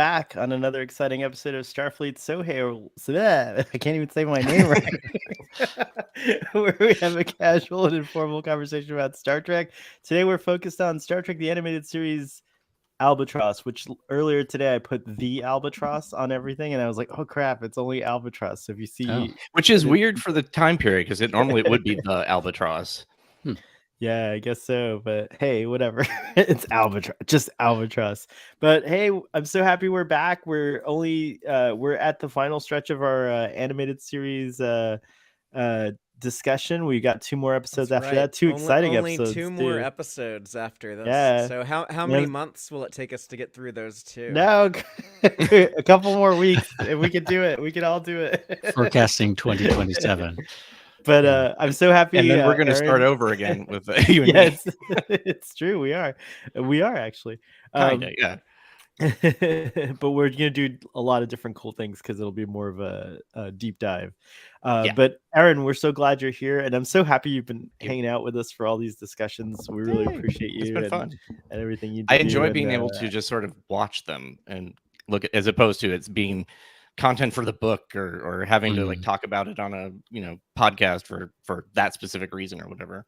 back on another exciting episode of Starfleet I can't even say my name right. Where we have a casual and informal conversation about Star Trek. Today we're focused on Star Trek the Animated Series Albatross, which earlier today I put the Albatross on everything, and I was like, oh crap, it's only Albatross. So if you see, which is weird for the time period because it would be the Albatross. Yeah, I guess so. But hey, whatever. It's Albatross, just Albatross. But hey, I'm so happy we're back. We're at the final stretch of our animated series discussion. We got 2 more episodes after that. Two exciting episodes. Only 2 more episodes after this. Yeah. So how many months will it take us to get through those 2? No, a couple more weeks. If we could do it, we could all do it. Forecasting 2027. But I'm so happy. And then we're going to start over again with you and yes, it's true. We are actually. Kinda, yeah. But we're going to do a lot of different cool things because it'll be more of a deep dive. But Aaron, we're so glad you're here, and I'm so happy you've been hanging out with us for all these discussions. We really appreciate you. It's been fun. And everything you do. I enjoy being able to just sort of watch them and look at, as opposed to it's being content for the book or having to like talk about it on a podcast for that specific reason or whatever.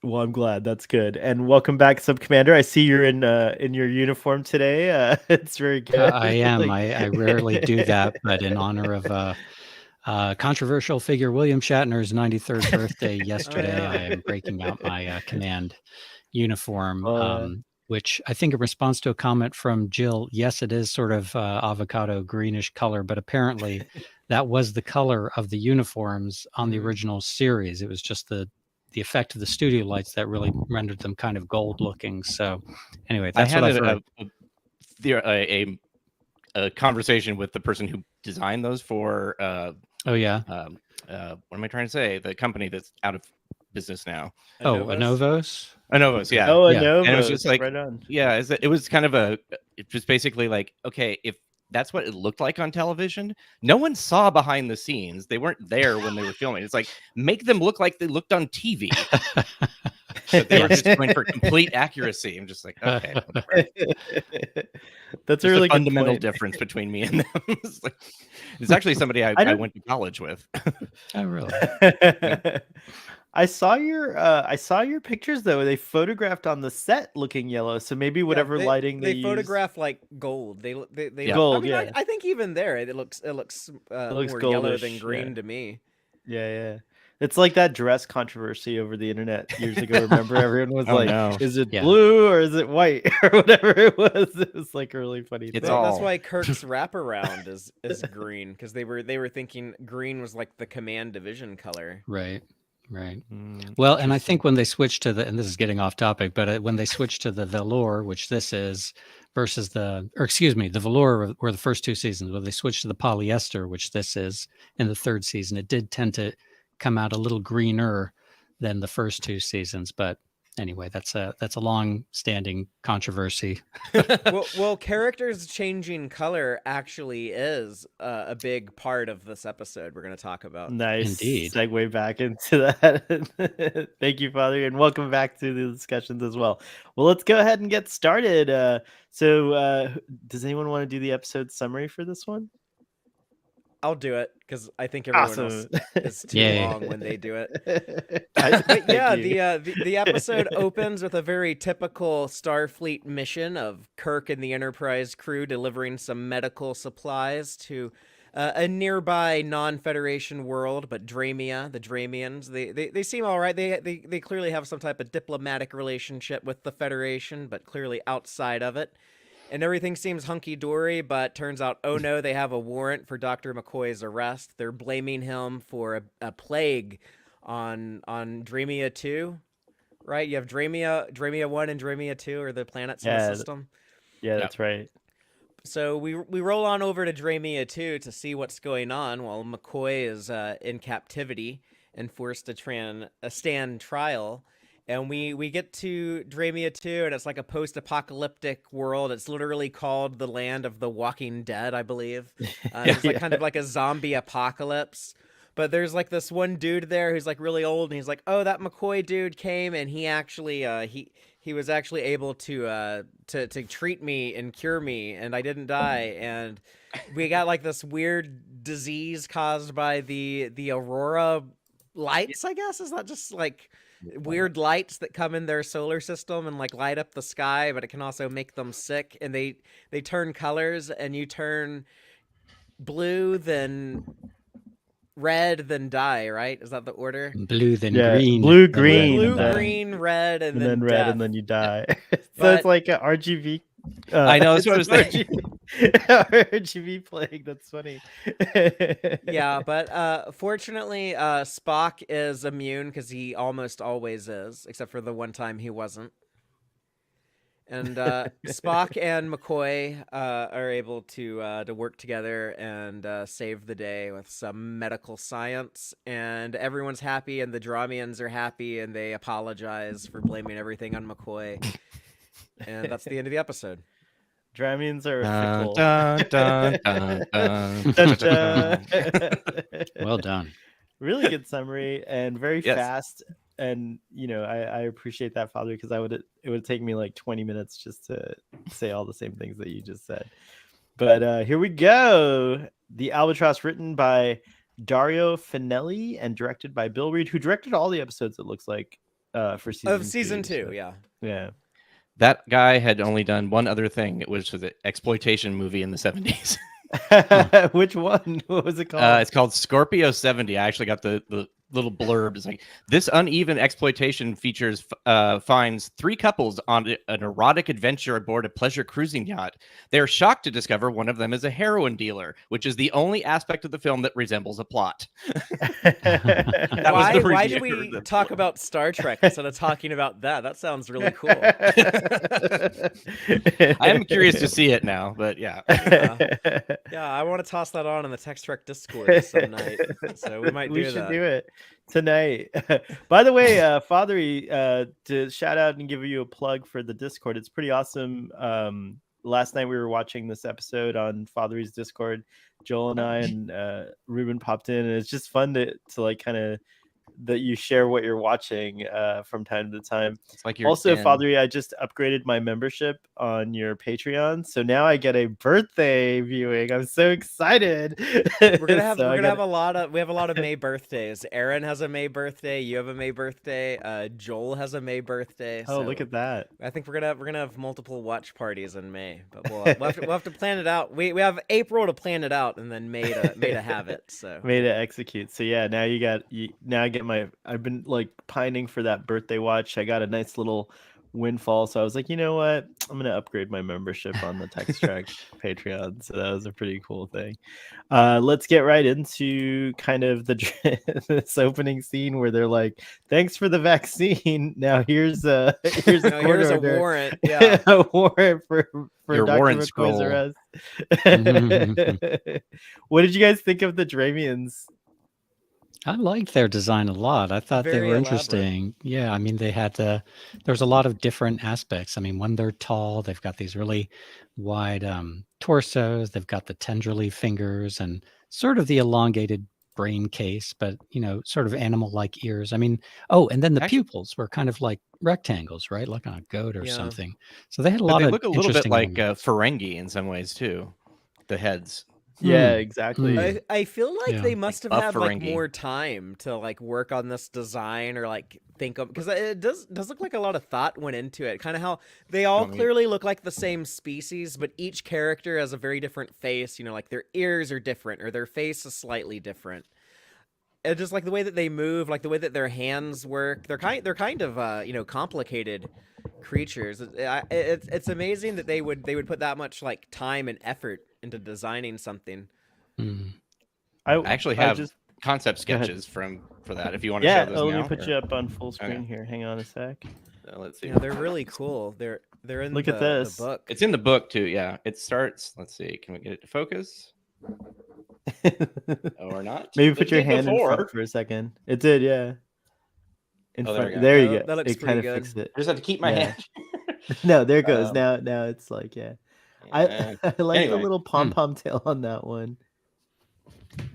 Well, I'm glad. That's good. And welcome back, Sub Commander. I see you're in your uniform today. It's very good. I am. I rarely do that, but in honor of controversial figure William Shatner's 93rd birthday yesterday, I am breaking out my command uniform, which I think in response to a comment from Jill, yes, it is sort of avocado greenish color, but apparently that was the color of the uniforms on the original series. It was just the effect of the studio lights that really rendered them kind of gold looking. So anyway, that's what I've heard. A conversation with the person who designed those for what am I trying to say? The company that's out of business now. Anovos, yeah. Anovos. And it was just like, right on. Yeah, it was kind of it was basically like, okay, if that's what it looked like on television, no one saw behind the scenes. They weren't there when they were filming. It's like, make them look like they looked on TV. But they were just going for complete accuracy. I'm just like, okay, whatever. That's a really fundamental good difference between me and them. It's actually somebody I went to college with. Oh, really? I saw your pictures though. They photographed on the set looking yellow, so maybe whatever lighting they photograph like gold. They gold. I think even there it looks more yellow than green to me. Yeah. It's like that dress controversy over the internet years ago. Remember, everyone was is it blue or is it white or whatever it was? It was like a really funny thing. That's why Kirk's wraparound is green, because they were thinking green was like the command division color. Right. Well, and I think when they switched to and this is getting off topic, but when they switched to the velour, which this is, versus the velour were the first 2 seasons, when they switched to the polyester, which this is in the 3rd season, it did tend to come out a little greener than the first 2 seasons. But anyway, that's a long-standing controversy. well, characters changing color actually is a big part of this episode we're going to talk about. Nice. Indeed. Segue back into that. Thank you, Father, and welcome back to the discussions as well. Well, let's go ahead and get started. So does anyone want to do the episode summary for this one? I'll do it because I think everyone else is too long when they do it. But yeah, the episode opens with a very typical Starfleet mission of Kirk and the Enterprise crew delivering some medical supplies to a nearby non-Federation world, but Dramia, the Dramians, they seem all right. They clearly have some type of diplomatic relationship with the Federation, but clearly outside of it. And everything seems hunky-dory, but turns out, oh no, they have a warrant for Dr. McCoy's arrest. They're blaming him for a plague on Dramia 2, right? You have Dramia 1 and Dramia 2 are the planets in the system. Yeah, that's right. So we roll on over to Dramia 2 to see what's going on while McCoy is in captivity and forced to stand trial. And we get to Dramia 2, and it's like a post-apocalyptic world. It's literally called the Land of the Walking Dead, I believe. It's like kind of like a zombie apocalypse. But there's like this one dude there who's like really old, and he's like, oh, that McCoy dude came, and he actually he was actually able to treat me and cure me, and I didn't die. And we got like this weird disease caused by the aurora lights, I guess. Is that just like weird lights that come in their solar system and like light up the sky, but it can also make them sick, and they turn colors, and you turn blue, then red, then die, right? Is that the order? Blue, then Yeah, green. blue, then green, red, Blue, then green, red, and then red, death. and then you die. So But- it's like a RGB. I know, that's what I was thinking. RGB playing. That's funny. Yeah, but fortunately, Spock is immune because he almost always is, except for the one time he wasn't. And Spock and McCoy are able to work together and save the day with some medical science, and everyone's happy, and the Dromians are happy, and they apologize for blaming everything on McCoy. And that's the end of the episode. Dramians are fickle. Dun, dun, dun, dun, dun, dun. Well done. Really good summary and very Yes. fast. And I appreciate that, Father, because it would take me like 20 minutes just to say all the same things that you just said. But here we go. The Albatross, written by Dario Finelli and directed by Bill Reed, who directed all the episodes, it looks like, for season 2. Two, yeah. Yeah. That guy had only done one other thing. It was an exploitation movie in the 70s. Which one? What was it called? It's called Scorpio 70. I actually got the little blurb. It's like, this uneven exploitation features finds 3 couples on an erotic adventure aboard a pleasure cruising yacht. They are shocked to discover one of them is a heroin dealer, which is the only aspect of the film that resembles a plot. That was the Why do review. we That's talk about Star Trek instead of talking about that? That sounds really cool. I am curious to see it now, but yeah. Yeah, I want to toss that on in the Text Trek Discord some night. So we might do We that. should do it tonight. By the way, Fathery, to shout out and give you a plug for the Discord. It's pretty awesome. Last night we were watching this episode on Fathery's Discord. Joel and I and Ruben popped in, and it's just fun to like kind of that you share what you're watching from time to time. It's like you're Also, in- Fathery, I just upgraded my membership on your Patreon, so now I get a birthday viewing. I'm so excited. We're gonna have So I a lot of May birthdays. Aaron has a May birthday. You have a May birthday. Joel has a May birthday. Oh, so look at that! I think we're gonna have multiple watch parties in May, but we'll have to plan it out. We have April to plan it out, and then May to have it. So May to execute. So yeah, now now I get I've been like pining for that birthday watch. I got a nice little windfall, so I was like, you know what, I'm gonna upgrade my membership on the Text Track Patreon. So that was a pretty cool thing. Let's get right into kind of this opening scene where they're like, thanks for the vaccine, now here's a here's a order. warrant. Yeah. A warrant for Your Dr. warrant McCoy's scroll. arrest. What did you guys think of the Dramians? I liked their design a lot. I thought they Very were elaborate. interesting. Yeah, I mean, they had there's a lot of different aspects. I mean, when they're tall, they've got these really wide torsos. They've got the tendrily fingers and sort of the elongated brain case, but sort of animal-like ears. I mean, and then the Actually- pupils were kind of like rectangles, right? Like on a goat or Yeah. something. So they had a But lot they of look a little bit interesting like elements. Ferengi in some ways too. The heads. Yeah, exactly. I feel like Yeah. they must have Like had like Ferengi. more time to like work on this design or like think of, because it does look like a lot of thought went into it. Kind of how they all Want me- clearly look like the same species, but each character has a very different face. Like their ears are different or their face is slightly different. And just like the way that they move, like the way that their hands work, they're kind of complicated creatures. It's amazing that they would put that much like time and effort into designing something. Mm. I actually have just concept Go ahead. sketches for that. If you want to yeah. show those Oh, now. let me put or- you up on full screen Okay. here. Hang on a sec. Let's see. Yeah, they're really cool. They're in Look the, at this. the book. It's in the book too. Yeah, it starts. Let's see. Can we get it to focus or not? Maybe It put your did hand in before. front for a second. It did, yeah. In Oh, there we front. go. There you Oh, go. that looks It kind of pretty good. fixed it. I just have to keep my Yeah. hand. No, there it goes. Um, Now it's like, yeah. Yeah. I like the Anyway. little pom pom tail on that one.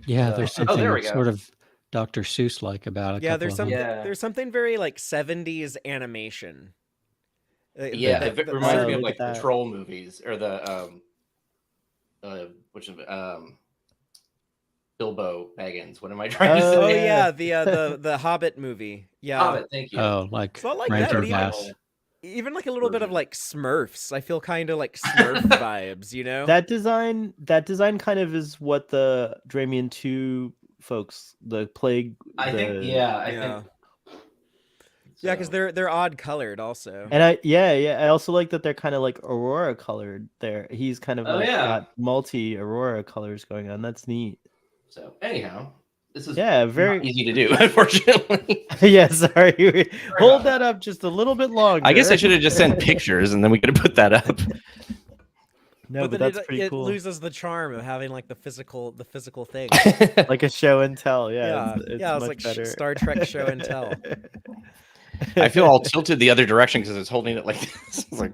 Yeah, So- there's Oh, something there we go. sort of Dr. Seuss like about it. Yeah, there's something Yeah. there's something very like 70s animation. Yeah, it reminds me of look like at the that. Troll movies or the which of Bilbo Baggins. What am I trying to say? Oh yeah. yeah, the Hobbit movie. Yeah, Hobbit, thank you. Oh, like it's not like Rankin that. Bass. Even like a little bit of Version. like Smurfs. I feel kind of like Smurf vibes, you know? That design kind of is what the Dramian 2 folks, the Plague, I think, the yeah, I Yeah. think. Yeah, because they're odd colored also. and I also like that they're kind of like Aurora colored. There, he's kind of Oh, like yeah. got multi Aurora colors going on. That's neat. So anyhow, this is very not easy to do, unfortunately. yeah. Sorry, hold that up just a little bit longer. I guess I should have just sent pictures and then we could have put that up. No, but then that's pretty it cool. loses the charm of having like the physical thing. Like a show and tell. Yeah, It's yeah, it's much like better. Star Trek show and tell. I feel all tilted the other direction because it's holding it like this. It's like,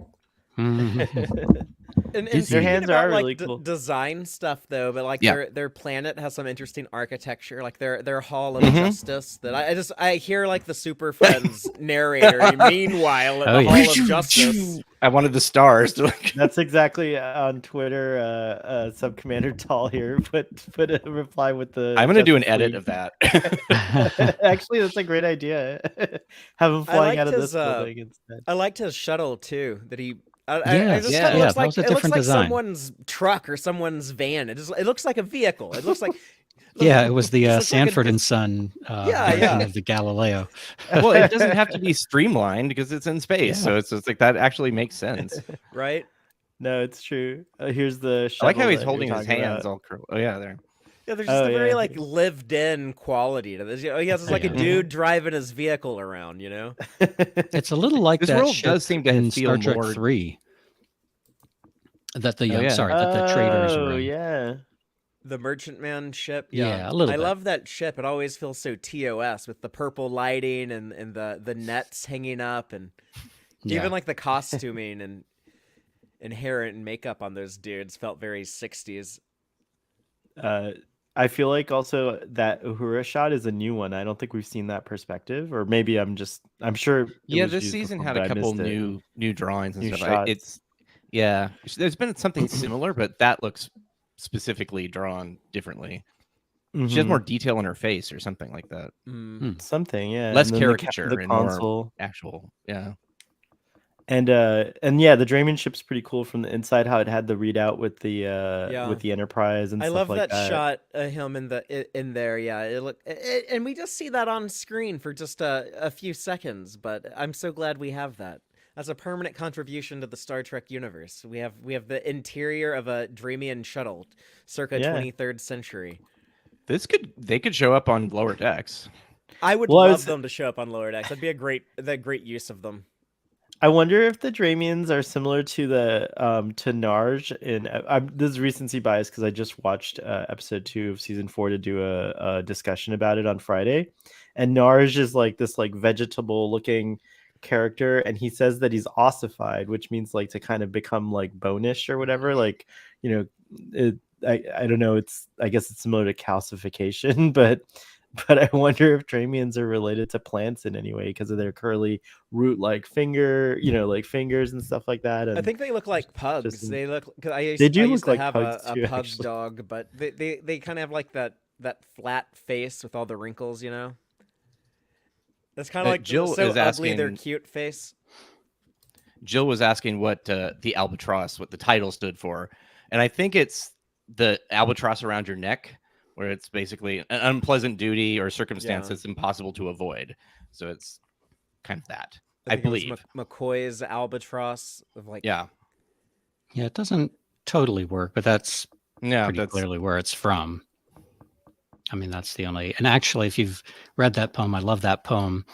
And Their hands about, are like, really cool. Design stuff though, but like Yeah. their planet has some interesting architecture, like their Hall of Mhm. Justice. That I hear like the Super Friends narrator. Meanwhile, at Oh, the yeah. Hall of Justice. I wanted the stars to like. That's exactly on Twitter. Sub Commander Tall here put a reply with the. I'm gonna do an Justice edit League. of that. Actually, that's a great idea. Have him flying out of liked this his, building instead. I liked his shuttle too. That he. I Yes, just yeah, kinda yeah, looks that like was a it looks different like design. someone's truck or someone's van. It looks like a vehicle. It looks like. Yeah, it was the Just looks like a- Sanford and Son Yeah, version yeah. of the Galileo. Well, it doesn't have to be streamlined because it's in space, Yeah. so it's like that actually makes sense. Right. No, it's true. Here's the. I like how shuttle he's that you're holding his talking hands about. all curled. Oh yeah, there. Yeah, there's just Oh, a very yeah. like lived-in quality to this. He has like a Yeah. dude driving his vehicle around. You know. It's a little like This that world ship does seem to in feel Star Trek more- 3. That the Oh, yeah. sorry, that the traders Oh were in. yeah. The Merchantman ship. Yeah, a little I bit. love that ship. It always feels so TOS with the purple lighting and the nets hanging up and Yeah. even like the costuming and hair and makeup on those dudes felt very 60s. I feel like also that Uhura shot is a new one. I don't think we've seen that perspective, or maybe I'm sure. it Yeah, was this used season before, had but a I couple missed it. new drawings and New stuff. shots. It's there's been something similar, but that looks specifically drawn differently. She has Mhm. more detail in her face or something like that. Something, yeah. Less and then caricature the and more console. actual. Yeah. And yeah, the Drayman ship's pretty cool from the inside. How it had the readout with the Enterprise and I stuff love like that shot of him in there. Yeah, and we just see that on screen for just a few seconds. But I'm so glad we have that as a permanent contribution to the Star Trek universe. We have the interior of a Dreamian shuttle, circa Yeah. 23rd century. They could show up on lower decks. I would Well, I love was- them to show up on lower decks. That'd be a great use of them. I wonder if the Dramians are similar to the to Narj in. This is recency bias because I just watched episode 2 of season 4 to do a discussion about it on Friday, and Narj is like this like vegetable looking character, and he says that he's ossified, which means like to kind of become like bonish or whatever. Like I don't know. I guess it's similar to calcification, but I wonder if Dramians are related to plants in any way because of their curly root-like like fingers and stuff like that. And I think they look like pugs. just- They look. Cause I used, They do I look used to like have pugs a too, pug actually. dog, but they kind of have like that flat face with all the wrinkles. You know. That's kind of like Jill so is ugly. Their asking- cute face. Jill was asking what the Albatross, what the title stood for, and I think it's the albatross around your neck, where it's basically an unpleasant duty or circumstance Yeah. that's impossible to avoid. So it's kind of that, I think it was believe. McCoy's albatross of like. Yeah, Yeah, it doesn't totally work, but that's yeah, pretty that's clearly where it's from. I mean, that's the only. And actually, if you've read that poem, I love that poem.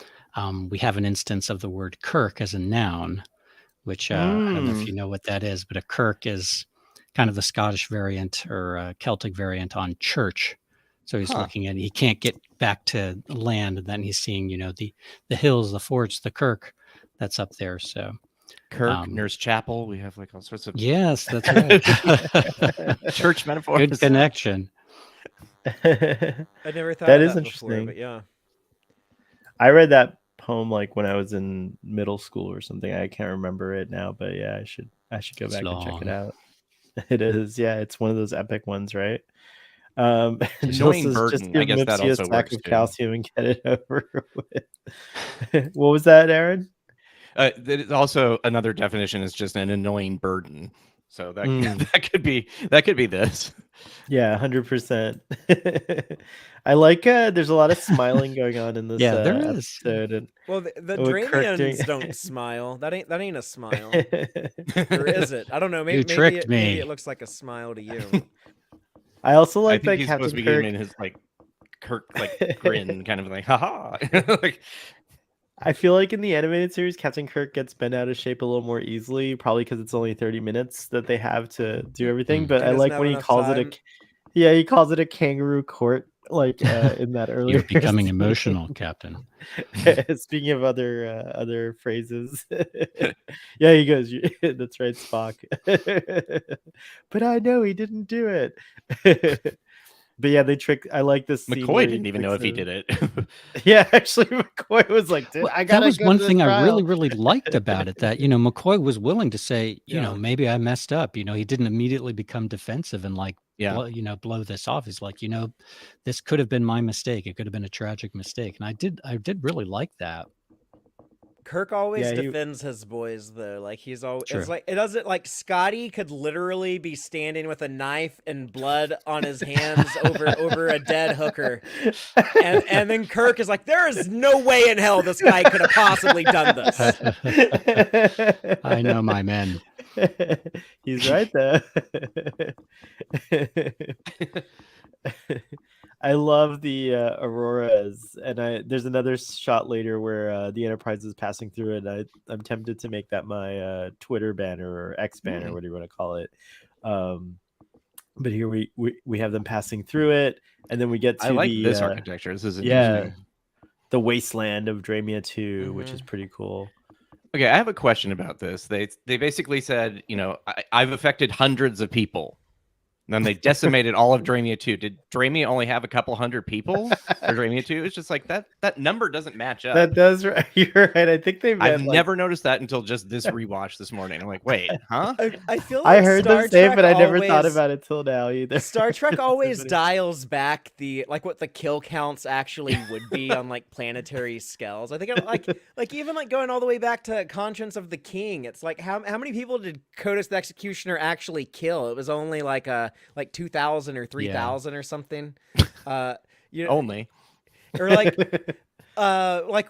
We have an instance of the word kirk as a noun, which I don't know if you know what that is, but a kirk is kind of the Scottish variant or Celtic variant on church. So he's looking at, he can't get back to land, and then he's seeing, the hills, the forts, the kirk that's up there. So Kirk, Nurse Chapel. We have like all sorts of yes, that's right. church metaphors. Good connection. I never thought That of is that before, interesting. but yeah. I read that home like when I was in middle school or something. I can't remember it now, but yeah, I should go It's back and check it long. out. It is, yeah. It's one of those epic ones, right? Jill Annoying says, just burden. I give guess that Mipsy a also sack works of too. calcium and get it over with. What was that, Aaron? Also, another definition is just an annoying burden. So that Mm. that could be this. Yeah, 100%. I like there's a lot of smiling going on in this Yeah, there is. episode, and Well, the with Kirk doing- Dramians don't smile. That ain't a smile. Or is it? I don't know. Maybe tricked maybe me. it looks like a smile to you. I also I like think that he's Captain supposed to be giving Kirk. him his like Kirk like grin, kind of like haha. Like, I feel like in the animated series, Captain Kirk gets bent out of shape a little more easily, probably because it's only 30 minutes that they have to do everything. Mm. But He I doesn't like have when he enough calls time. he calls it a kangaroo court, like in that earlier. You're becoming scene. emotional, Captain. Speaking of other phrases, yeah, he goes, "That's right, Spock." But I know he didn't do it. But yeah, they trick. I like this scene. McCoy didn't even know if he did it. Yeah, actually, McCoy was like, Well, "I that gotta was go one to the thing I really, trial." really liked about it. That McCoy was willing to say, Yeah. maybe I messed up. He didn't immediately become defensive and like, Yeah. blow this off. He's like, this could have been my mistake. It could have been a tragic mistake, and I did really like that. Kirk always Yeah, he- defends his boys though. Like he's always True. it's like it doesn't like Scotty could literally be standing with a knife and blood on his hands over a dead hooker. And then Kirk is like, there is no way in hell this guy could have possibly done this. I know my men. He's right though. I love the auroras, and there's another shot later where the Enterprise is passing through it. I'm tempted to make that my Twitter banner or X banner, whatever you want to call it. But here we have them passing through it, and then we get to I like the this architecture. This is interesting. The wasteland of Dramia 2, which is pretty cool. Okay, I have a question about this. They basically said, I've affected hundreds of people. And then they decimated all of Dramia 2. Did Dramia only have a couple hundred people? Or Dramia 2? It's just like that number doesn't match up. That does, you're right. I think they've I've never noticed that until just this rewatch this morning. I'm like, wait, huh? I feel like I heard Star them say it, Trek but I never thought always- about it till now either. Star Trek It's so always funny. dials back what the kill counts actually would be on like planetary scales. I think like even like going all the way back to Conscience of the King. It's like how many people did Codus the Executioner actually kill? It was only like 2,000 or 3,000 or something. Only. Or like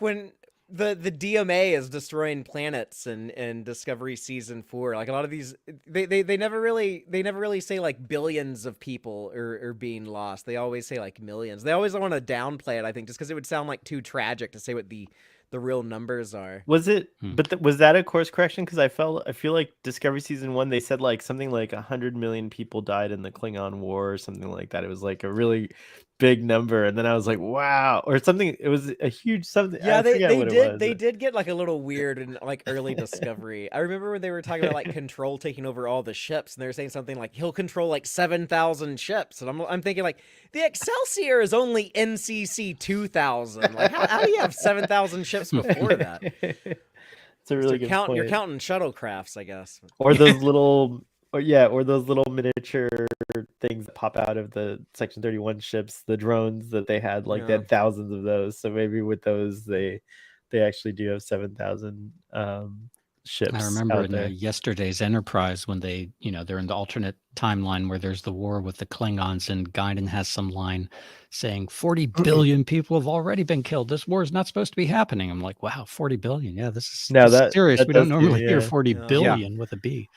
when the DMA is destroying planets in Discovery season 4. Like a lot of these, they never really say like billions of people are being lost. They always say like millions. They always want to downplay it, I think, just because it would sound like too tragic to say what the real numbers are. Was it? But was that a course correction? Because I feel like Discovery season 1 they said like something like 100 million people died in the Klingon War or something like that. It was like a really big number, and then I was like, wow, or something. It was a huge something. Yeah, they did. they did get like a little weird in like early Discovery. I remember when they were talking about like Control taking over all the ships, and they were saying something like he'll control like 7,000 ships, and I'm thinking like the Excelsior is only NCC 2,000. Like how do you have 7,000 ships before that? It's a really good point. You're counting shuttlecrafts, I guess. Or those little, or those little miniature things that pop out of the Section 31 ships, the drones that they had, like they had thousands of those. So maybe with those, they actually do have 7,000 ships. I remember out there. Yesterday's Enterprise when they, they're in the alternate timeline where there's the war with the Klingons, and Guinan has some line saying 40 billion people have already been killed. This war is not supposed to be happening. I'm like, wow, 40 billion. Yeah, this is serious. We don't normally hear 40 billion with a B.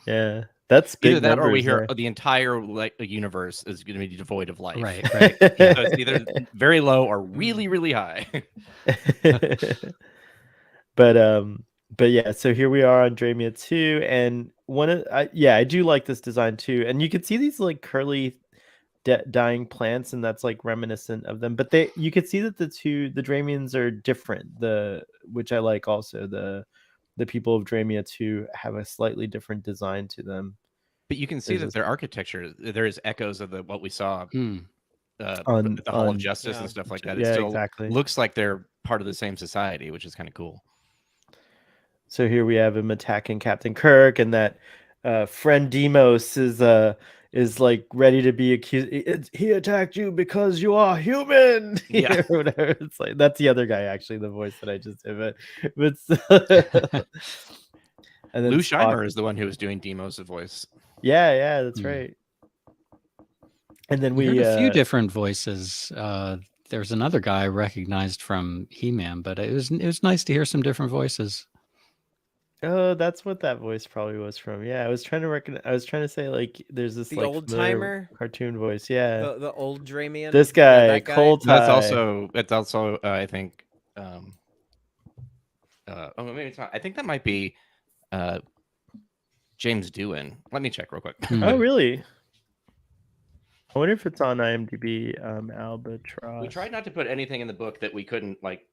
Yeah. That's big. Either that numbers, or we hear the entire universe is going to be devoid of life. Right. Yeah. So it's either very low or really, really high. But yeah, so here we are on Dramia 2, and I do like this design too. And you can see these like curly dying plants, and that's like reminiscent of them. But you could see that the Dramians are different. Which I like also. The people of Dramia 2 have a slightly different design to them. But you can see that their architecture, there is echoes of what we saw on the Hall of Justice and stuff like that. It still exactly. looks like they're part of the same society, which is kind of cool. So here we have him attacking Captain Kirk, and that friend Demos is like ready to be accused. He attacked you because you are human. Yeah. Or whatever. It's like that's the other guy, actually, the voice that I just did. But and then Lou Spock, Scheimer is the one who was doing Demos' voice. yeah, that's Hmm. right. And then We we heard a few different voices. There's another guy I recognized from He-Man, but it was nice to hear some different voices. Oh, that's what that voice probably was from. Yeah, I was trying to say, like, there's this The like old familiar timer? cartoon voice. Yeah, The old Dramian. this Yeah, guy, that guy. Cold That's Tie. also I think oh, maybe it's not. I think that might be James Doohan. Let me check real quick. Oh, really? I wonder if it's on IMDb. Albatross. We tried not to put anything in the book that we couldn't like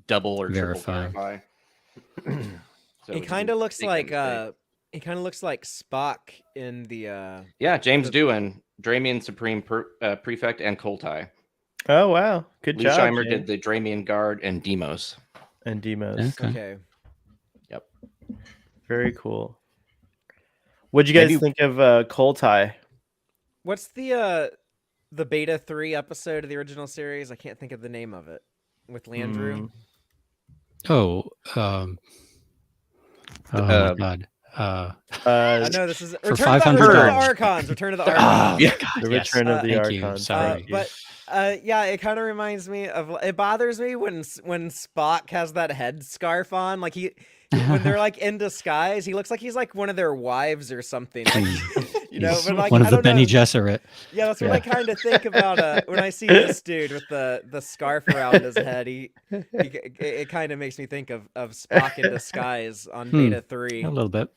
double or Verify. triple verify. So He we kind of didn't looks make that like he kind of looks like Spock in the yeah, James Doohan, Dramian Supreme Prefect, and Koltai. Oh wow, good Lou job. Scheimer James. did the Dramian Guard and Demos. And Demos. Okay. Yep. Very cool. What'd you guys Maybe- think of Cold Tie? What's the Beta 3 episode of the original series? I can't think of the name of it. With Landrew. Oh, oh my God. I know this is for Return of the $500. Archons. Return of the Archons. Yeah. The Yes. Return of the Thank you. Archons. Sorry. But yeah, it kind of reminds me of. It bothers me when Spock has that head scarf on. Like when they're like in disguise, he looks like he's like one of their wives or something. Like, you know, He's but like one of I the don't Benny know. Gesserit. Yeah, that's what I kind of think about when I see this dude with the scarf around his head. It kind of makes me think of Spock in disguise on Beta 3. A little bit.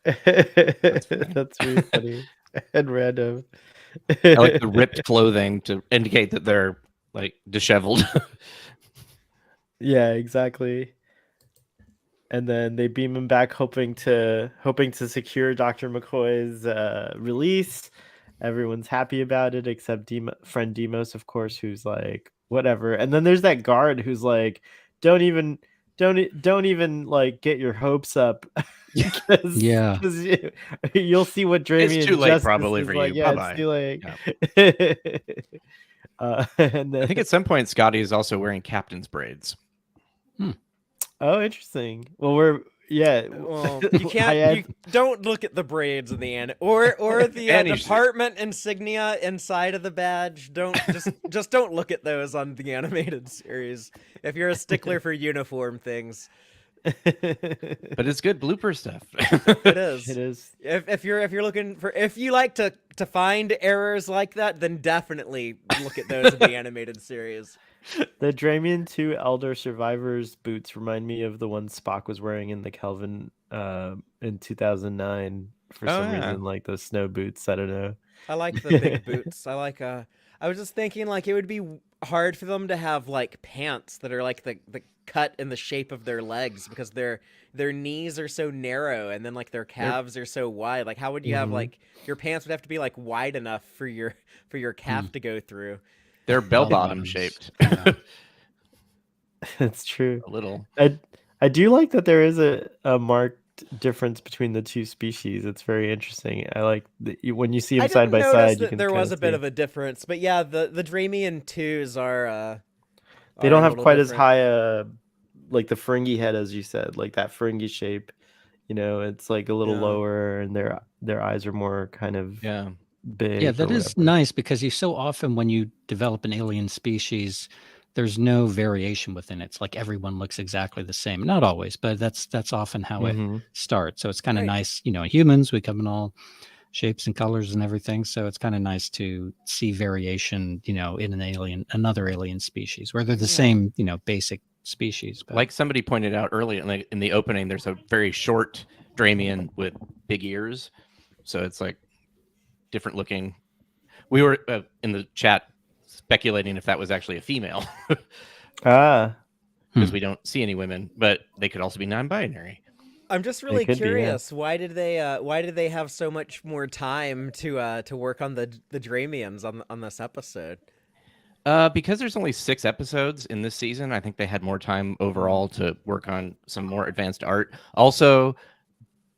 That's really funny and random. I like the ripped clothing to indicate that they're like disheveled. Yeah, exactly. And then they beam him back, hoping to secure Dr. McCoy's release. Everyone's happy about it except friend Demos, of course, who's like, whatever. And then there's that guard who's like, don't even like get your hopes up. Yeah. Because you'll see what Dramian It's too late Justice probably is for like. you. Yeah, Bye-bye. it's too late. Yeah. And then, I think at some point Scotty is also wearing captain's braids. oh, interesting. Well, Well, you can't. You don't look at the braids in the end, or the And he's- department insignia inside of the badge. Don't just don't look at those on the animated series. If you're a stickler for uniform things, But it's good blooper stuff. it is. It is. If you're looking for, if you like to find errors like that, then definitely look at those in the animated series. The Dramian 2 Elder Survivors boots remind me of the ones Spock was wearing in the Kelvin in 2009 for some reason, like those snow boots. I don't know. I like the big boots. I like I was just thinking like it would be hard for them to have like pants that are like the cut in the shape of their legs because their knees are so narrow and then like their calves are so wide. Like how would you have like your pants would have to be like wide enough for your calf to go through. They're bell-bottom Bell-bottoms. shaped. Yeah. It's true. A little. I do like that there is a marked difference between the two species. It's very interesting. I like when you see them side by side. You can there was a bit see. of a difference, but yeah, the Dramian 2s are. They don't have quite as high like the Ferengi head as you said, like that Ferengi shape. You know, it's like a little lower, and their eyes are more kind of big. Yeah, that is nice because you so often when you develop an alien species, there's no variation within it. It's like everyone looks exactly the same. Not always, but that's often how it starts. So it's kind of nice, you know, humans, we come in all shapes and colors and everything. So it's kind of nice to see variation, you know, in another alien species where they're the same, you know, basic species. But... Like somebody pointed out earlier in the opening, there's a very short Dramian with big ears. So it's like different looking. We were in the chat speculating if that was actually a female. Because we don't see any women, but they could also be non-binary. I'm just really curious. Why did they have so much more time to work on the Dramians on this episode? Because there's only 6 episodes in this season, I think they had more time overall to work on some more advanced art. Also,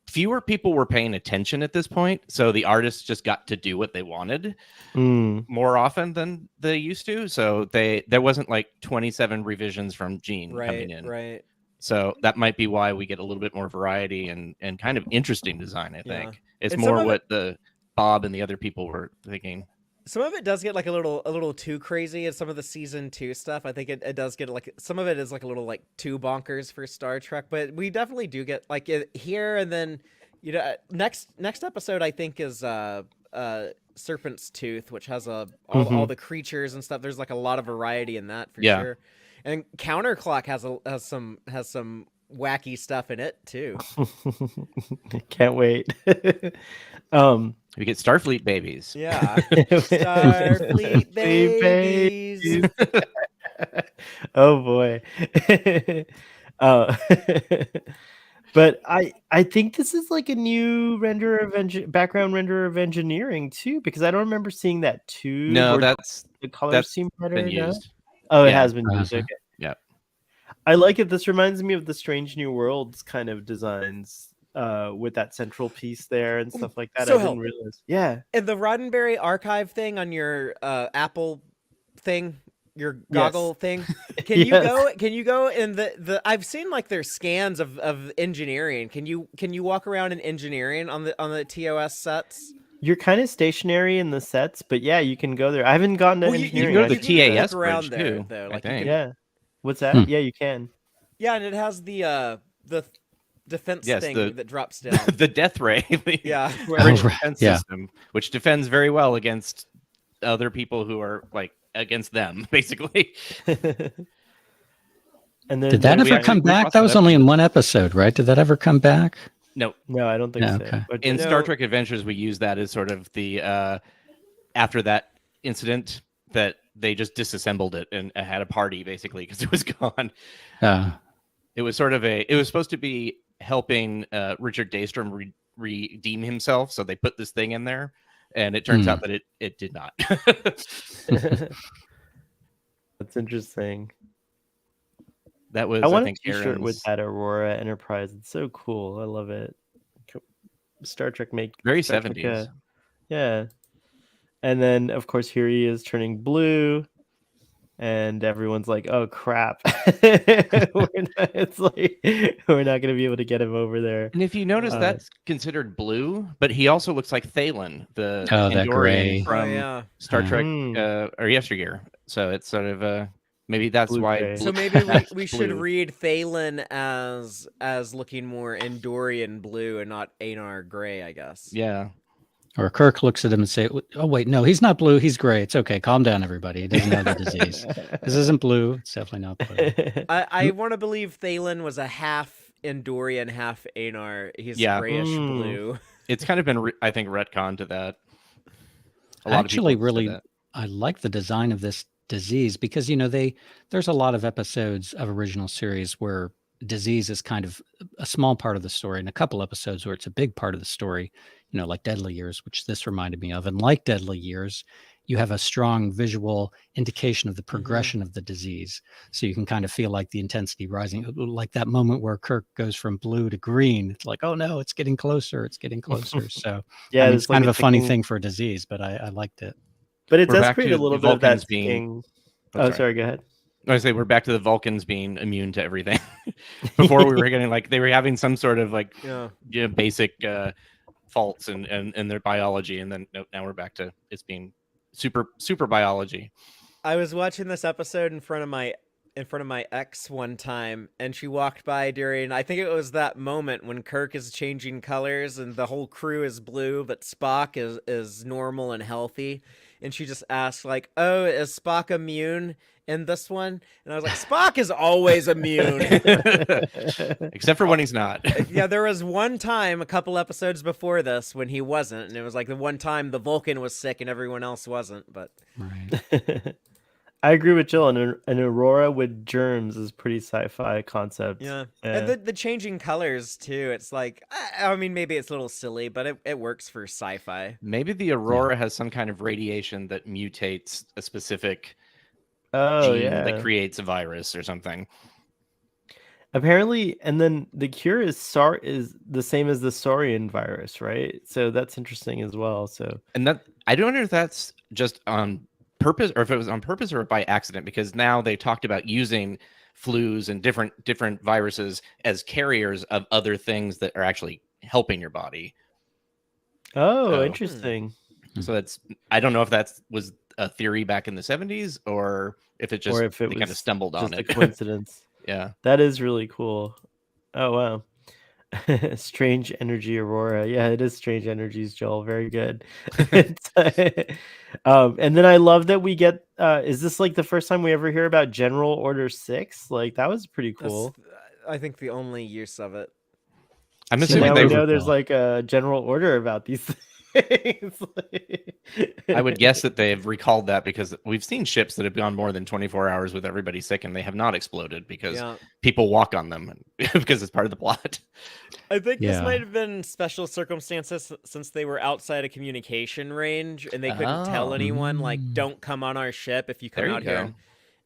fewer people were paying attention at this point, so the artists just got to do what they wanted more often than they used to. So there wasn't like 27 revisions from Gene coming in. Right. So that might be why we get a little bit more variety and kind of interesting design, I think. It's And more what the Bob and the other people were thinking. Some of it does get like a little too crazy in some of the season 2 stuff. I think it does get like some of it is like a little like too bonkers for Star Trek, but we definitely do get like it here. And then, you know, next episode I think is Serpent's Tooth, which has all the creatures and stuff. There's like a lot of variety in that for sure. And Counterclock has some wacky stuff in it too. Can't wait. We get Starfleet babies. Yeah. Starfleet babies. Oh boy. But I think this is like a new background renderer of engineering too, because I don't remember seeing that too. No, the colors seem better. been used. Oh, it has been used. Okay. Yeah. I like it. This reminds me of the Strange New Worlds kind of designs. With that central piece there and stuff like that. So I didn't realize. Yeah. And the Roddenberry archive thing on your Apple thing, your goggle thing. Can you go in the I've seen like their scans of engineering. Can you walk around in engineering on the TOS sets? You're kind of stationary in the sets, but yeah, you can go there. I haven't gotten to engineering. You can go to the TAS around bridge there, too, though. I Like think. Yeah. What's that? Yeah, you can. Yeah, and it has the defense thing that drops down. The death ray. Yeah. Bridge defense system, which defends very well against other people who are like against them, basically. And then did that ever come back? That was only in one episode, right? Did that ever come back? No, I don't think so. Okay. But in Star Trek Adventures, we use that as sort of the after that incident that they just disassembled it and had a party basically because it was gone. It was sort of it was supposed to be helping Richard Daystrom redeem himself, so they put this thing in there, and it turns out that it did not. That's interesting. That was I want think a t-shirt Aaron's... with that Aurora Enterprise. It's so cool. I love it. Star Trek make very Star 70s. Trek, yeah. And then of course here he is turning blue. And everyone's like, "Oh crap!" It's like we're not going to be able to get him over there. And if you notice, that's considered blue, but he also looks like Thalen, the that gray from Star Trek or Yesteryear. So it's sort of maybe that's blue why. gray. So maybe we should read Thalen as looking more Endorian blue and not Anar gray, I guess. Yeah. Or Kirk looks at him and say, "Oh wait, no, he's not blue. He's gray. It's okay. Calm down, everybody. He doesn't have the disease. This isn't blue. It's definitely not blue." I want to believe Thalen was a half Endorian, half Anar. He's grayish blue. It's kind of been, I think, retconned to that. Actually, really, I like the design of this disease because there's a lot of episodes of original series where disease is kind of a small part of the story, and a couple episodes where it's a big part of the story. Like Deadly Years, which this reminded me of. And like Deadly Years, you have a strong visual indication of the progression of the disease. So you can kind of feel like the intensity rising, like that moment where Kirk goes from blue to green. It's like, oh no, it's getting closer. It's getting closer. So yeah, it's kind of a funny thing for a disease, but I liked it. But it does create a little bit of that thing. Oh, sorry, go ahead. I say we're back to the Vulcans being immune to everything. Before we were getting like they were having some sort of like basic faults in their biology, and then now we're back to it's being super biology. I was watching this episode in front of my ex one time, and she walked by during, I think it was that moment when Kirk is changing colors and the whole crew is blue, but Spock is normal and healthy. And she just asked like, "Oh, is Spock immune in this one?" And I was like, "Spock is always immune." Except for when he's not. Yeah, there was one time a couple episodes before this when he wasn't. And it was like the one time the Vulcan was sick and everyone else wasn't. But right. I agree with Jill. An Aurora with germs is pretty sci-fi concept. Yeah. And the changing colors too. It's like, I mean, maybe it's a little silly, but it works for sci-fi. Maybe the Aurora has some kind of radiation that mutates a specific Oh gene yeah. that creates a virus or something. Apparently, and then the cure is the same as the Saurian virus, right? So that's interesting as well. So And that I don't know if that's just on purpose or if it was on purpose or by accident, because now they talked about using flus and different viruses as carriers of other things that are actually helping your body. So, interesting. so that's I don't know if that was a theory back in the 70s or if it just Or if it they was kind of stumbled on just a it. coincidence. Yeah. That is really cool. Oh wow. Strange energy aurora. Yeah, it is strange energies, Joel. Very good. And then I love that we get is this like the first time we ever hear about General Order 6? Like that was pretty cool. I think the only use of it. I'm So assuming now they we know would, there's like a general order about these things. I would guess that they've recalled that because we've seen ships that have gone more than 24 hours with everybody sick and they have not exploded because people walk on them because it's part of the plot. I think this might have been special circumstances since they were outside of communication range and they couldn't tell anyone like don't come on our ship if you come out here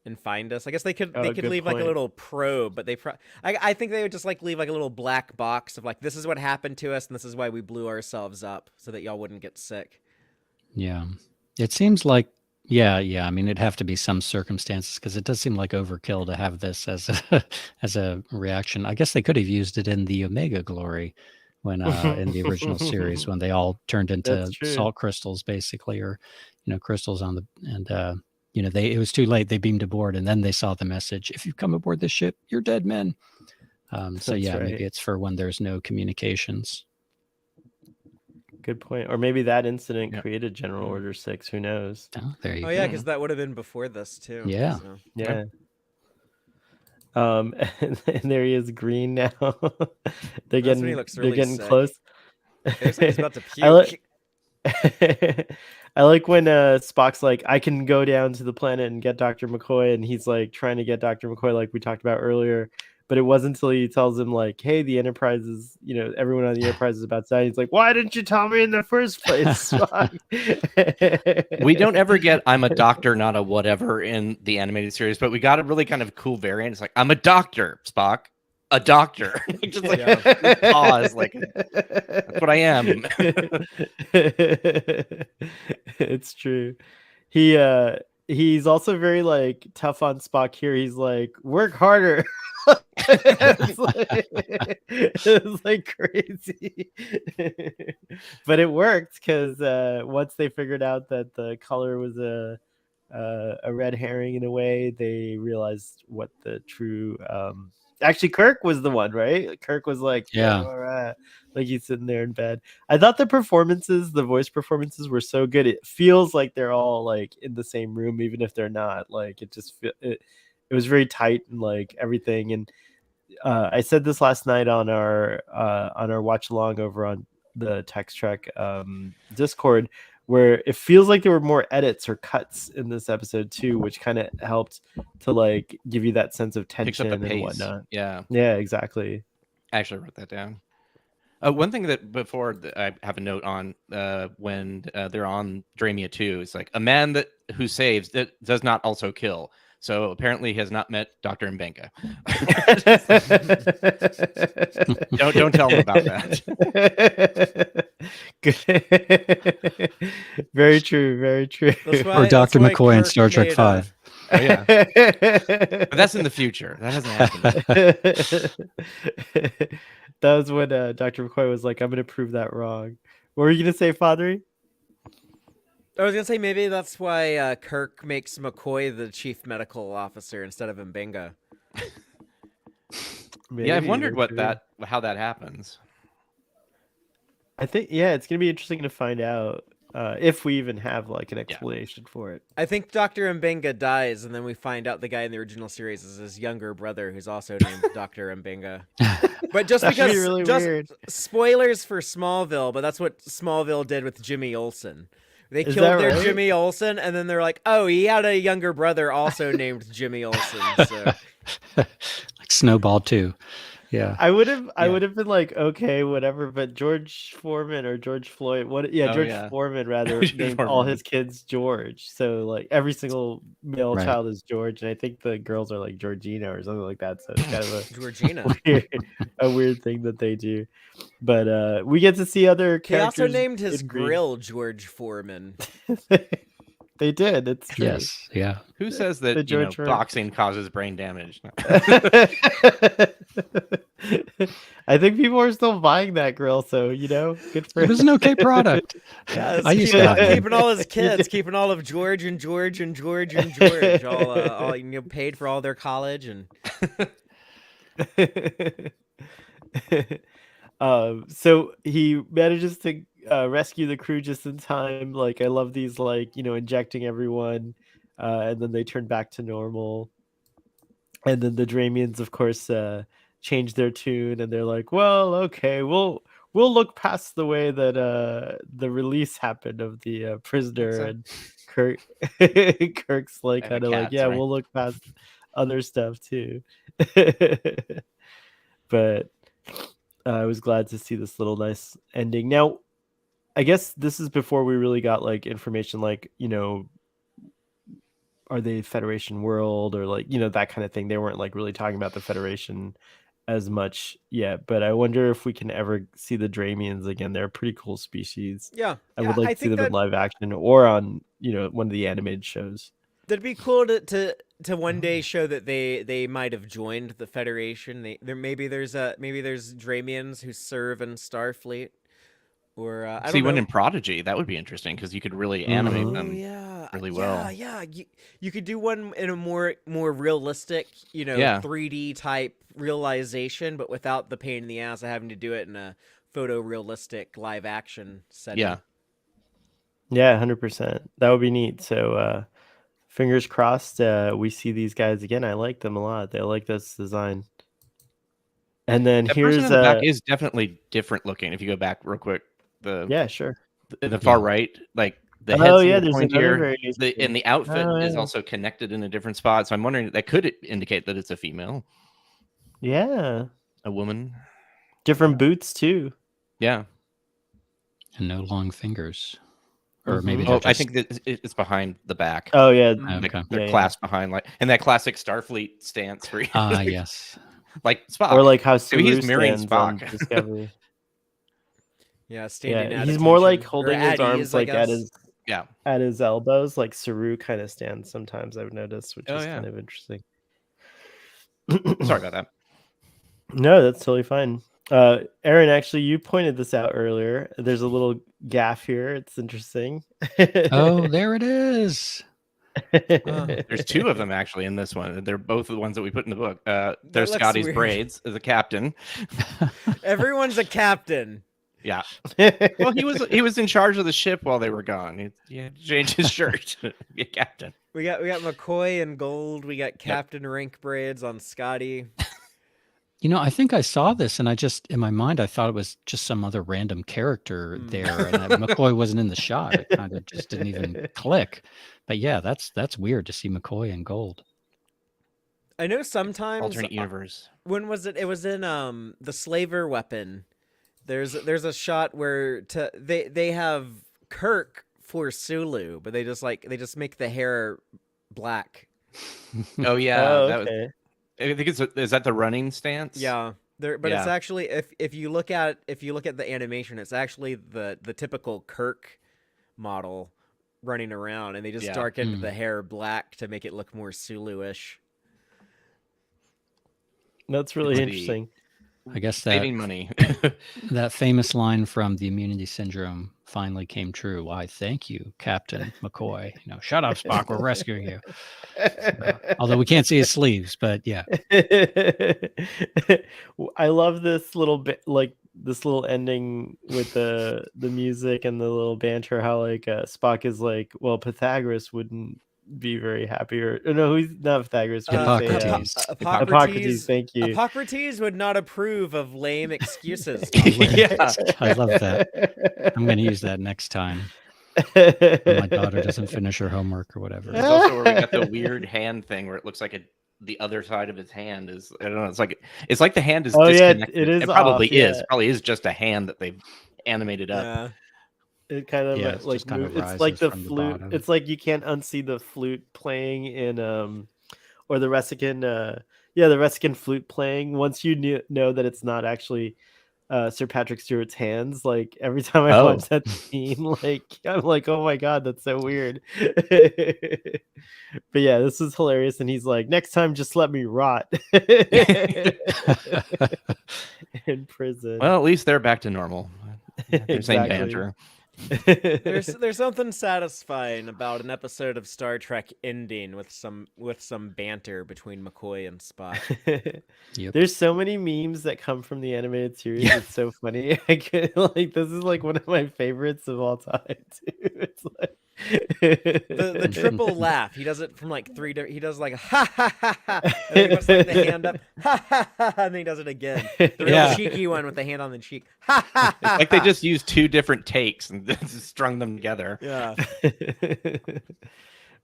and find us. I guess they could leave like a little probe, but I think they would just like leave like a little black box of like this is what happened to us and this is why we blew ourselves up so that y'all wouldn't get sick. Yeah. It seems like yeah. I mean, it'd have to be some circumstances because it does seem like overkill to have this as a as a reaction. I guess they could have used it in the Omega Glory when in the original series when they all turned into salt crystals basically, or crystals on the and it was too late. They beamed aboard, and then they saw the message: "If you come aboard this ship, you're dead men." So yeah, maybe it's for when there's no communications. Good point. Or maybe that incident created General Order 6. Who knows? Oh, there you go. Oh yeah, because that would have been before this too. Yeah. So. Yeah. And there he is, green now. they're getting close. He's about to puke. I like when Spock's like, I can go down to the planet and get Dr. McCoy, and he's like trying to get Dr. McCoy like we talked about earlier. But it wasn't until he tells him like, hey, the Enterprise is, everyone on the Enterprise is about to die. He's like, why didn't you tell me in the first place, Spock? We don't ever get I'm a doctor, not a whatever in the animated series, but we got a really kind of cool variant. It's like, I'm a doctor, Spock. A doctor. Just like pause, like that's what I am. It's true. He's also very like tough on Spock here. He's like, work harder. It's like crazy. But it worked because once they figured out that the color was a red herring in a way, they realized what the true actually Kirk was the one, right? Kirk was like, yeah, like he's sitting there in bed. I thought the voice performances were so good. It feels like they're all like in the same room, even if they're not. Like it was very tight and like everything. And I said this last night on our watch along over on the Text Trek Discord, where it feels like there were more edits or cuts in this episode too, which kind of helped to like give you that sense of tension and whatnot. Yeah, exactly. I actually wrote that down. One thing that I have a note on when they're on Dramia 2, it's like a man who saves that does not also kill. So apparently he has not met Dr. Mbenga. don't tell him about that. Very true. Very true. Or Dr. McCoy in Star Trek 5. Oh, yeah. But that's in the future. That hasn't happened. That was when Dr. McCoy was like, I'm going to prove that wrong. What were you going to say, Father? I was going to say maybe that's why Kirk makes McCoy the chief medical officer instead of Mbenga. Yeah, I've wondered how that happens. I think, it's going to be interesting to find out if we even have like an explanation for it. I think Dr. Mbenga dies, and then we find out the guy in the original series is his younger brother, who's also named Dr. Mbenga. But just because, really weird. Spoilers for Smallville, but that's what Smallville did with Jimmy Olsen. They Is killed that their right? Jimmy Olsen, and then they're like, oh, he had a younger brother also named Jimmy Olsen. So. Like Snowball 2. Yeah. I would have been like, okay, whatever, but George Foreman or George Floyd, George Foreman rather named all his kids George. So like every single male child is George, and I think the girls are like Georgina or something like that. So it's kind of a Georgina. weird thing that they do. But we get to see other characters. He also named his grill George Foreman. They did. It's true. Yes. Yeah. Who says that boxing causes brain damage? I think people are still buying that grill, so good for it. Was an okay product. Yeah, keeping all his kids, keeping all of George and George and George and George, all paid for all their college and. So he manages to rescue the crew just in time. Like, I love these, injecting everyone, and then they turn back to normal. And then the Dramians, of course, change their tune, and they're like, "Well, okay, we'll look past the way that the release happened of the prisoner." And Kirk's like, kind of like, "Yeah, right? We'll look past other stuff too." But I was glad to see this little nice ending. Now, I guess this is before we really got information are they Federation world or that kind of thing. They weren't really talking about the Federation as much yet, but I wonder if we can ever see the Dramians again. They're a pretty cool species. Yeah. I would like to see them in live action or on, one of the animated shows. That'd be cool to one day show that they might have joined the Federation. Maybe there's Dramians who serve in Starfleet, or I don't know. One in Prodigy. That would be interesting because you could really animate them really well. Yeah. You could do one in a more realistic, 3D type realization, but without the pain in the ass of having to do it in a photorealistic live action setting. Yeah, 100%. That would be neat. So. Fingers crossed we see these guys again. I like them a lot. They like this design. And then here's the back is definitely different looking. If you go back real quick, sure. The far right, like the head point here, and the outfit is also connected in a different spot. So I'm wondering that could indicate that it's a female. Yeah, a woman. Different boots too. Yeah, and no long fingers. Or maybe I think that it's behind the back. Oh yeah, okay. They're clasped behind, and that classic Starfleet stance for yes, like Spock, or like how Saru he's marrying Spock. Discovery. Standing. He's more like holding his arms at his elbows, like Saru kind of stands sometimes. I've noticed, which is kind of interesting. Sorry about that. No, that's totally fine. Aaron, actually, you pointed this out earlier. There's a little gaff here. It's interesting. Oh, there it is. There's two of them actually in this one. They're both the ones that we put in the book. There's Scotty's braids as a captain. Everyone's a captain. Yeah. Well, he was in charge of the ship while they were gone. He changed his shirt to be a captain. We got McCoy in gold. We got Captain Rank braids on Scotty. I think I saw this, and in my mind, I thought it was just some other random character there, and that McCoy wasn't in the shot. It kind of just didn't even click. But yeah, that's weird to see McCoy in gold. I know sometimes alternate universe. When was it? It was in the Slaver Weapon. There's a shot where they have Kirk for Sulu, but they just make the hair black. Oh yeah, okay. I think is that the running stance? Yeah. It's actually if you look at the animation, it's actually the typical Kirk model running around, and they just darkened the hair black to make it look more Sulu-ish. That's really interesting. I guess saving money. That famous line from the Immunity Syndrome finally came true. Why, thank you, Captain McCoy. Shut up, Spock. We're rescuing you. Although we can't see his sleeves, but yeah. I love this little bit, this little ending with the music and the little banter. How Spock is like, well, Pythagoras wouldn't be very happy, or no, he's not Pythagoras. Hippocrates. Hippocrates, thank you. Hippocrates would not approve of lame excuses. I love that. I'm going to use that next time. When my daughter doesn't finish her homework or whatever. There's also where we got the weird hand thing where it looks like the other side of his hand is, I don't know, it's like the hand is Oh yeah, disconnected. it is It probably off, yeah. is. It probably is just a hand that they've animated up. Yeah. It kind of Yeah, it's like just kind of it's like rises the from the flute. bottom. It's like you can't unsee the flute playing in or the Resican yeah, the Resican flute playing. Once you know that it's not actually Sir Patrick Stewart's hands, like every time I Oh. watch that scene, like I'm like, oh my god, that's so weird. But yeah, this is hilarious, and he's like, next time just let me rot in prison. Well, at least they're back to normal. They're saying Exactly. banter. There's something satisfying about an episode of Star Trek ending with some banter between McCoy and Spock. Yep. There's so many memes that come from the animated series. Yeah. It's so funny. Like this is like one of my favorites of all time too. It's like The triple laugh. He does it from like he does like ha ha ha ha, and then he puts like the hand up, ha ha ha, and then he does it again. The real Yeah. cheeky one with the hand on the cheek, ha ha ha. Like they just used 2 different takes and just strung them together. Yeah.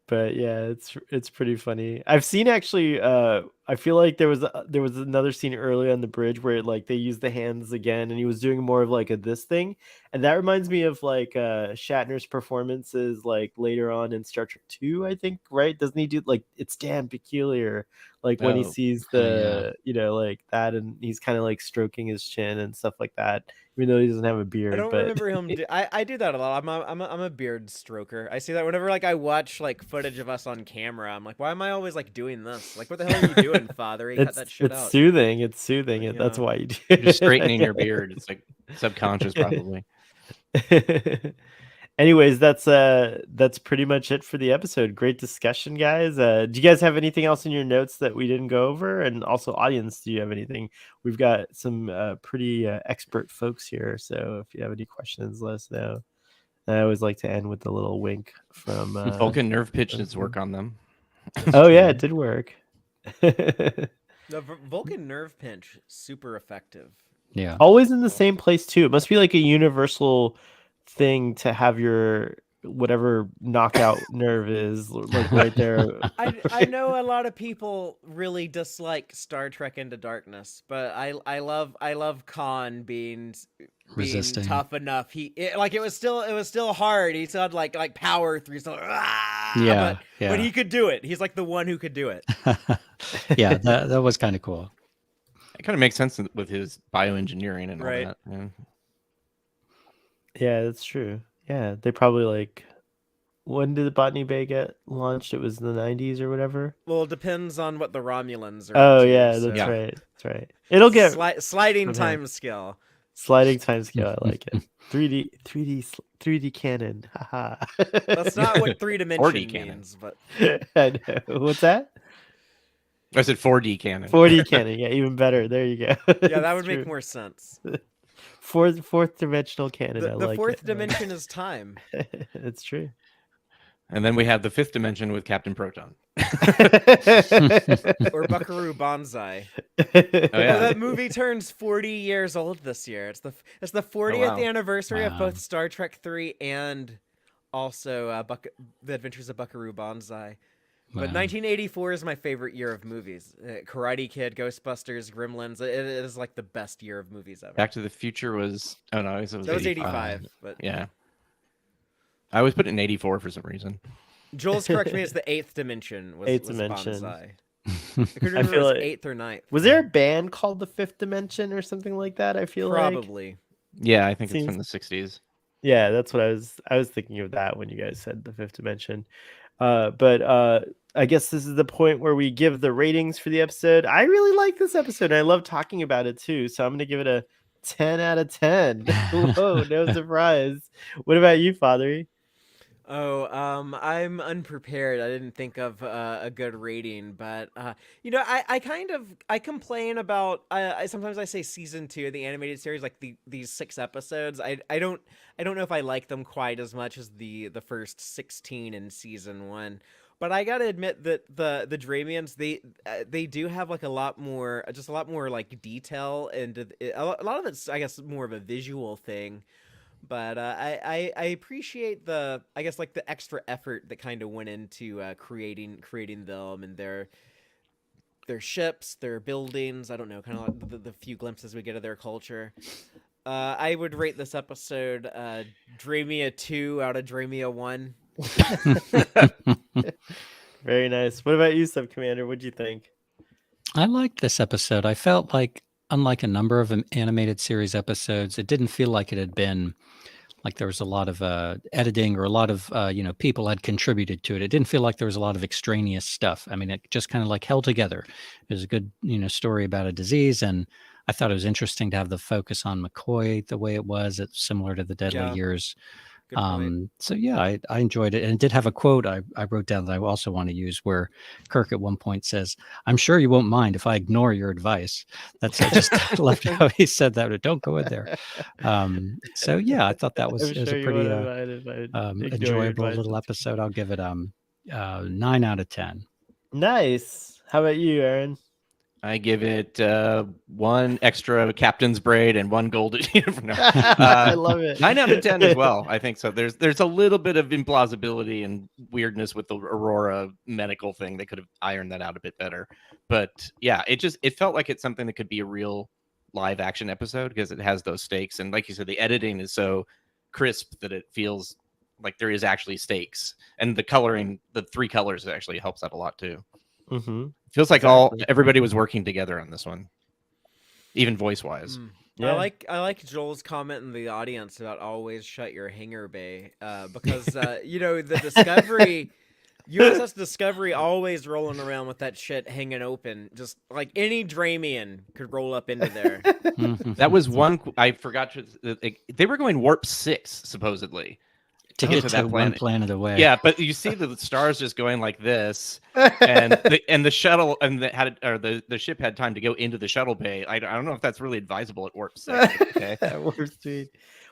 But yeah, it's pretty funny. I've seen actually I feel like there was another scene early on the bridge where like they used the hands again and he was doing more of like a this thing. And that reminds me of like Shatner's performances like later on in Star Trek 2, I think, right? Doesn't he do like it's damn peculiar like when he Oh. sees Oh, the you know like that and he's kind of like stroking his chin and stuff like that, even though he doesn't have a beard. I don't but remember him. I do that a lot. I'm a beard stroker. I see that whenever like I watch like footage of us on camera. I'm like, why am I always like doing this? Like, what the hell are you doing, Father? Cut that shit it's out. soothing. It's soothing. That's Yeah. why you do You're just it. straightening your beard. It's like subconscious, probably. Anyways, that's pretty much it for the episode. Great discussion, guys. Do you guys have anything else in your notes that we didn't go over? And also, audience, do you have anything? We've got some pretty expert folks here, so if you have any questions, let us know. I always like to end with a little wink from Vulcan nerve pitch does work on them. Oh yeah, it did work. The Vulcan nerve pinch, super effective. Yeah. Always in the same place too. It must be like a universal thing to have your whatever knockout nerve is like right there. I know a lot of people really dislike Star Trek Into Darkness, but I love Khan being Resisting. tough enough. It was still hard. He still had like power through. So, Yeah, but he yeah. could do it. He's like the one who could do it. Yeah, that was kind of cool. It kind of makes sense with his bioengineering and all Right. that. Yeah. Yeah, that's true. Yeah, they probably like when did the Botany Bay get launched? It was in the 90s or whatever. Well, it depends on what the Romulans are. Oh into, yeah, so- that's right. That's right. It'll get sliding Okay. time scale. sliding time scale. I like it. 3D canon. Haha. That's not what 3D 4D canon. means, but I know. What's that? I said 4D canon. 4D canon. Yeah, even better. There you go. yeah, that would make more sense. fourth dimensional canon. I The like fourth it. dimension is time. It's true. And then we have the 5th dimension with Captain Proton. Or Buckaroo Banzai. Oh, yeah. Well, that movie turns 40 years old this year. It's the 40th wow. anniversary of Wow. both Star Trek 3 and also The Adventures of Buckaroo Banzai. But Wow. 1984 is my favorite year of movies. Karate Kid, Ghostbusters, Gremlins. It is like the best year of movies ever. Back to the Future was... Oh, no, it was That was 85. But Yeah. I always put it in 84 for some reason. Joel's correct me. It's the 8th dimension. Eighth was dimension. Banzai. I couldn't remember feel if it was like- 8th or 9th. Was there a band called the Fifth Dimension or something like that? I feel like Probably. Yeah, I think it's Seems- from the 60s. Yeah, that's what I was thinking of that when you guys said the Fifth Dimension. But I guess this is the point where we give the ratings for the episode. I really like this episode. And I love talking about it too. So I'm gonna give it a 10 out of 10. Whoa, no surprise. What about you, Fathery? Oh, I'm unprepared. I didn't think of a good rating, but I complain about. I sometimes I say season 2 of the animated series, like these 6 episodes. I don't know if I like them quite as much as the first 16 in season 1. But I gotta admit that the Dramians they do have like a lot more like detail, and a lot of it's I guess more of a visual thing. But I appreciate the extra effort that kind of went into creating them and their their ships, their buildings. I don't know, kind of like the few glimpses we get of their culture. I would rate this episode Dreamia 2 out of Dreamia 1. Very nice. What about you, Sub Commander? What'd you think? I liked this episode. I felt like, unlike a number of animated series episodes, it didn't feel like it had been like there was a lot of editing or a lot of people had contributed to it. It didn't feel like there was a lot of extraneous stuff. I mean, it just kind of like held together. It was a good story about a disease, and I thought it was interesting to have the focus on McCoy the way it was. It's similar to the Deadly Years. Good point. So yeah, I enjoyed it, and it did have a quote I wrote down that I also want to use, where Kirk at one point says, "I'm sure you won't mind if I ignore your advice." I just loved how he said that. Don't go in there. So yeah, I thought that was, I'm it was sure a you pretty wouldn't mind if I ignore your enjoyable advice. little episode. I'll give it 9 out of 10. Nice. How about you, Aaron? I give it 1 extra captain's braid and 1 golden. No. I love it. 9 out of 10 as well. I think so. There's a little bit of implausibility and weirdness with the Aurora medical thing. They could have ironed that out a bit better. But yeah, it felt like it's something that could be a real live action episode because it has those stakes. And like you said, the editing is so crisp that it feels like there is actually stakes. And the coloring, the 3 colors actually helps out a lot too. Mm-hmm. Feels like everybody was working together on this one, even voice wise. Yeah. I like Joel's comment in the audience about always shut your hangar bay because the Discovery, USS Discovery, always rolling around with that shit hanging open, just like any Dramian could roll up into there. That was one I forgot to. They were going warp 6 supposedly. To get to that one planet away. Yeah, but you see the stars just going like this, and the shuttle and the ship had time to go into the shuttle bay. I don't know if that's really advisable at warp 6. Okay, warp speed.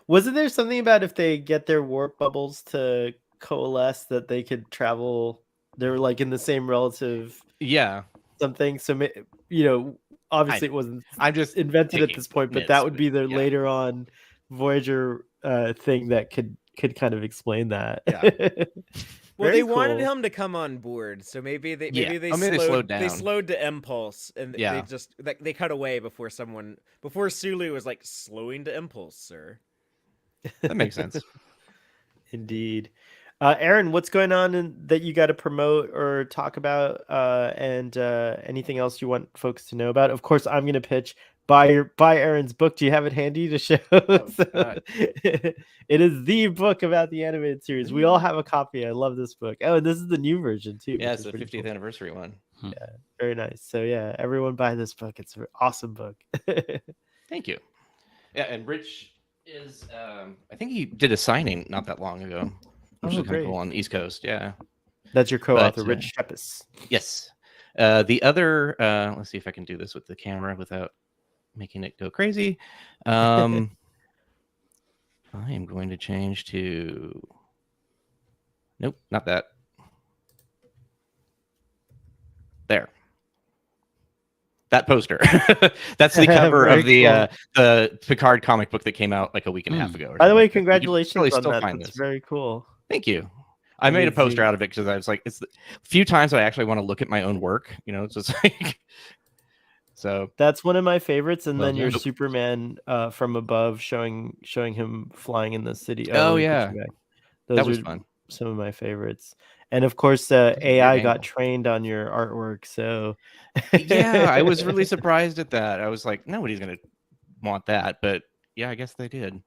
Wasn't there something about if they get their warp bubbles to coalesce that they could travel? They're like in the same relative. Yeah. Something. So obviously it wasn't. I'm just invented at this point, but that would be the later on Voyager thing that could kind of explain that. Yeah. Well, they wanted him to come on board, so maybe they slowed down. They slowed to impulse, and they cut away before Sulu was like, slowing to impulse, sir. That makes sense. Indeed. Aaron, what's going on that you got to promote or talk about, and anything else you want folks to know about? Of course, I'm going to pitch buy Aaron's book. Do you have it handy to show? It is the book about the animated series. We all have a copy. I love this book. Oh, and this is the new version too. Yeah, it's the 50th anniversary one. Yeah, very nice. So yeah, everyone buy this book. It's an awesome book. Thank you. Yeah, and Rich is I think he did a signing not that long ago. Which is kind of cool on the East Coast. Yeah. That's your co-author, Rich Shepis. Yes. The other let's see if I can do this with the camera without making it go crazy. I am going to change to nope, not that. There. That poster. That's the cover of the Picard comic book that came out like a week and a half ago. By the way, congratulations on that. That's very cool. Thank you. I made a poster out of it because I was like, it's the few times I actually want to look at my own work. It's just like so. That's one of my favorites, and then your Superman from above showing him flying in the city. Oh yeah, that was fun. Some of my favorites, and of course, AI got trained on your artwork. So yeah, I was really surprised at that. I was like, nobody's gonna want that, but yeah, I guess they did.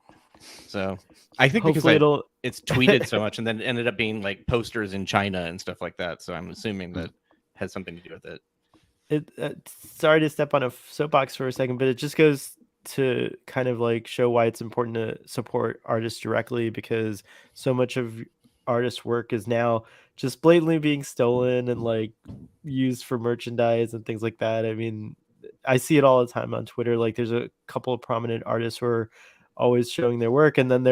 So I think hopefully because it's tweeted so much and then ended up being like posters in China and stuff like that. So I'm assuming that has something to do with it. Sorry to step on a soapbox for a second, but it just goes to kind of like show why it's important to support artists directly, because so much of artist work is now just blatantly being stolen and like used for merchandise and things like that. I mean, I see it all the time on Twitter. Like there's a couple of prominent artists who are always showing their work, and then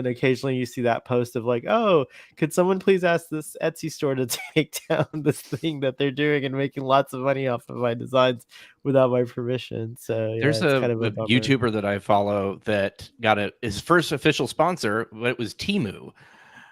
occasionally you see that post of like, oh, could someone please ask this Etsy store to take down this thing that they're doing and making lots of money off of my designs without my permission. So yeah, there's a YouTuber that I follow that got his first official sponsor, but it was Temu,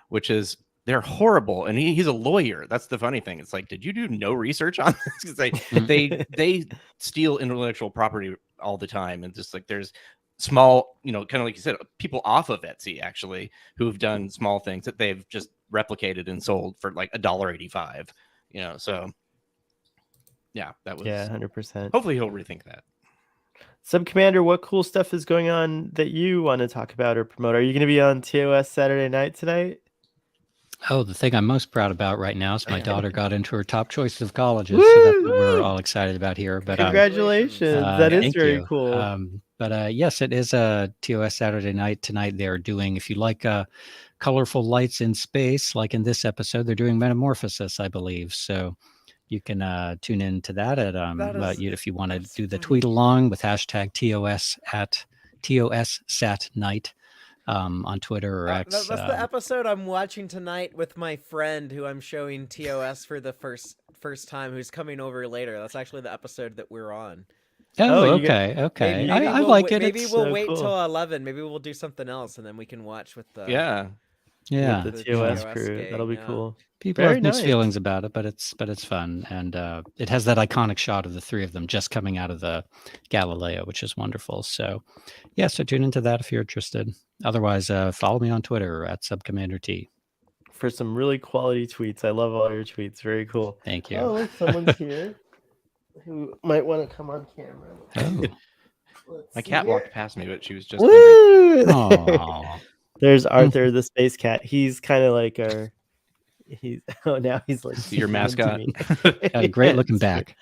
which is they're horrible, and he's a lawyer. That's the funny thing. It's like, did you do no research on this? Because they steal intellectual property all the time, and just like there's small, kind of like you said, people off of Etsy actually who've done small things that they've just replicated and sold for like $1.85. So yeah, that was 100%. Hopefully he'll rethink that. Sub-Commander, what cool stuff is going on that you want to talk about or promote? Are you going to be on TOS Saturday night tonight? Oh, the thing I'm most proud about right now is my daughter got into her top choice of colleges, so that's what we're all excited about here. But congratulations, that is very cool. But yes, it is a TOS Saturday night tonight. They're doing, if you like colorful lights in space, like in this episode, they're doing Metamorphosis, I believe. So you can tune in to that at if you want to do the tweet along with hashtag TOS at TOS Sat Night. On Twitter or X. That's the episode I'm watching tonight with my friend who I'm showing TOS for the first time, who's coming over later. That's actually the episode that we're on. Oh, okay. Maybe I like it. Maybe we'll wait till 11. Maybe we'll do something else, and then we can watch with the with the TOS crew. gang. That'll be cool. People have mixed feelings about it, but it's fun, and it has that iconic shot of the three of them just coming out of the Galileo, which is wonderful. So, yeah, so tune into that if you're interested. Otherwise, follow me on Twitter at SubCommanderT for some really quality tweets. I love all your tweets. Very cool. Thank you. Oh, look, someone's here who might want to come on camera. Oh. My cat walked past me, but she was just. There's Arthur, the space cat. He's kind of like our. Now he's like your mascot. Great looking back.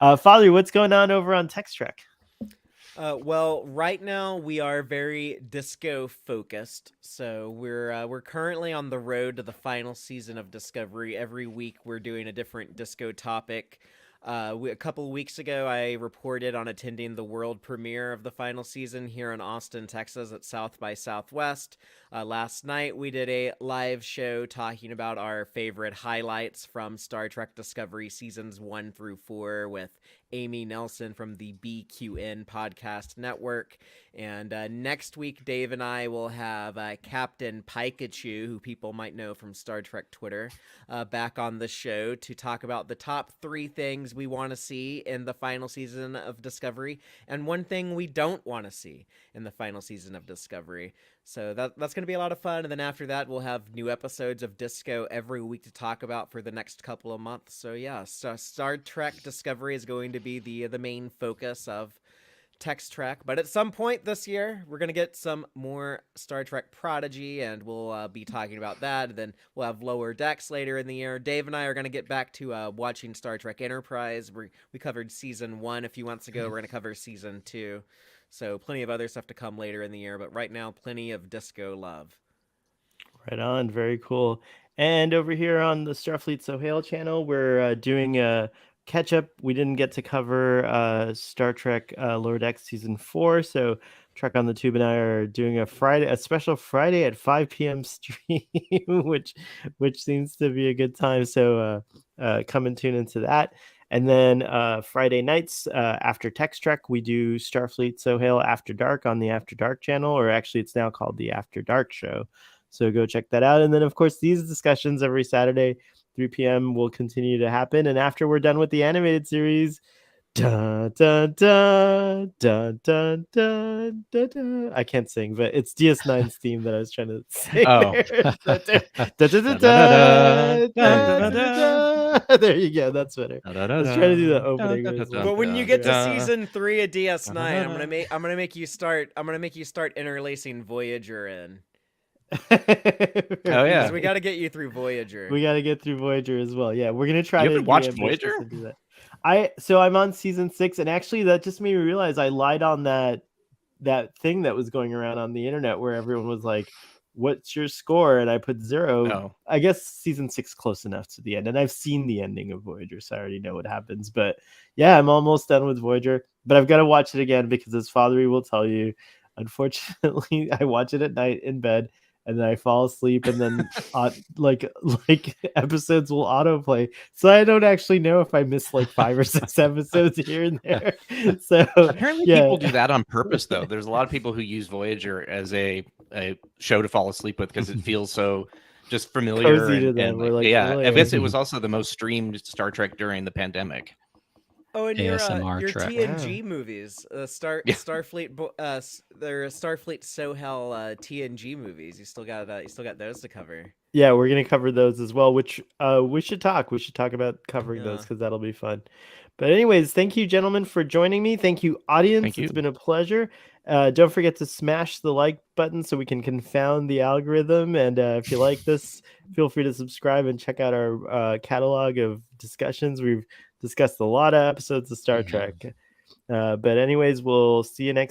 Father, what's going on over on Text Trek? Well, right now we are very disco focused. So we're currently on the road to the final season of Discovery. Every week we're doing a different disco topic. A couple of weeks ago, I reported on attending the world premiere of the final season here in Austin, Texas at South by Southwest. Last night, we did a live show talking about our favorite highlights from Star Trek Discovery seasons 1 through 4 with Amy Nelson from the BQN Podcast Network. And next week, Dave and I will have Captain Pikachu, who people might know from Star Trek Twitter, back on the show to talk about the top 3 things we want to see in the final season of Discovery and one thing we don't want to see in the final season of Discovery. So that's going to be a lot of fun. And then after that, we'll have new episodes of Disco every week to talk about for the next couple of months. So yeah, Star Trek Discovery is going to be the main focus of Text Trek, but at some point this year we're gonna get some more Star Trek Prodigy, and we'll be talking about that. And then we'll have Lower Decks later in the year. Dave and I are gonna get back to watching Star Trek Enterprise. We covered season 1 a few months ago. We're gonna cover season 2, so plenty of other stuff to come later in the year. But right now, plenty of disco love. Right on, very cool. And over here on the Starfleet So Hail channel, we're doing a catch up. We didn't get to cover Star Trek Lower Decks season 4, so Trek on the Tube and I are doing a special Friday at 5 p.m. stream, which seems to be a good time. So come and tune into that. And then Friday nights after Text Trek, we do Starfleet So Hail After Dark on the After Dark channel, or actually it's now called the After Dark Show. So go check that out. And then, of course, these discussions every Saturday, 3 p.m. will continue to happen. And after we're done with the animated series, dun, dun, dun, dun, dun, dun, dun, dun. I can't sing, but it's DS9's theme that I was trying to sing. There you go. That's better. I was trying to do the opening. But when you get to season 3 of DS9, I'm gonna make you start interlacing Voyager in. Oh yeah, we got to get you through Voyager. We got to get through Voyager as well. Yeah, we're gonna try. You haven't watched Voyager? So I'm on season 6, and actually that just made me realize I lied on that thing that was going around on the internet where everyone was like, "What's your score?" and I put 0. No. I guess season 6 close enough to the end, and I've seen the ending of Voyager, so I already know what happens. But yeah, I'm almost done with Voyager, but I've got to watch it again because, as Fathery will tell you, unfortunately, I watch it at night in bed. and then I fall asleep, and then like episodes will autoplay, so I don't actually know if I missed like 5 or 6 episodes here and there. So apparently people do that on purpose, though. There's a lot of people who use Voyager as a show to fall asleep with because it feels so just familiar. Cozy to them. And Like, yeah, I guess it was also the most streamed Star Trek during the pandemic. Oh, and ASMR your track. TNG movies, Starfleet, their Starfleet Sohel TNG movies. You still got those to cover. Yeah, we're gonna cover those as well. Which we should talk. We should talk about covering those because that'll be fun. But anyways, thank you, gentlemen, for joining me. Thank you, audience. Thank you. It's been a pleasure. Don't forget to smash the like button so we can confound the algorithm. And if you like this, feel free to subscribe and check out our catalog of discussions. We've discussed a lot of episodes of Star Trek. But anyways, we'll see you next